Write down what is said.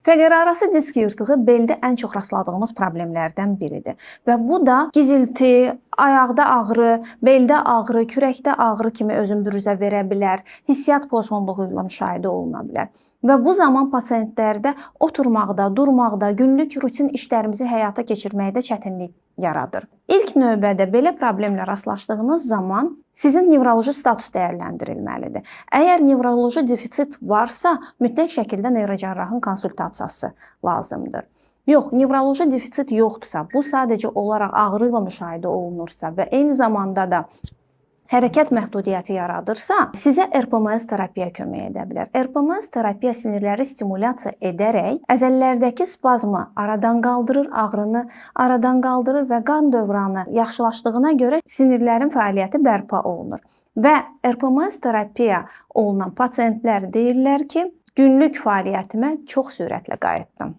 Fəqərəarası disk yırtığı beldə ən çox rastladığımız problemlərdən biridir və bu da gizilti, ayaqda ağrı, beldə ağrı, kürəkdə ağrı kimi özünü büruzə verə bilər, hissiyat pozğunluğu ilə müşahidə oluna bilər. Və bu zaman pasientlərdə oturmaqda, durmaqda, günlük rutin işlərimizi həyata keçirməkdə çətinlik yaradır. İlk növbədə belə problemlə rastlaşdığınız zaman sizin nevroloji status dəyərləndirilməlidir. Əgər nevroloji defitsit varsa, mütləq şəkildə neyrocərrahın konsultasiyası lazımdır. Yox, nevroloji defitsit yoxdursa, bu sadəcə olaraq ağrı ilə müşahidə olunursa və eyni zamanda da hərəkət məhdudiyyəti yaradırsa, sizə RPMS terapiya kömək edə bilər. RPMS terapiya sinirləri stimulyasiya edərək əzələlərdəki spazmı aradan qaldırır, ağrını aradan qaldırır və qan dövranı yaxşılaşdığına görə sinirlərin fəaliyyəti bərpa olunur. Və RPMS terapiya olunan pasientlər deyirlər ki, günlük fəaliyyətimə çox sürətlə qayıtdım.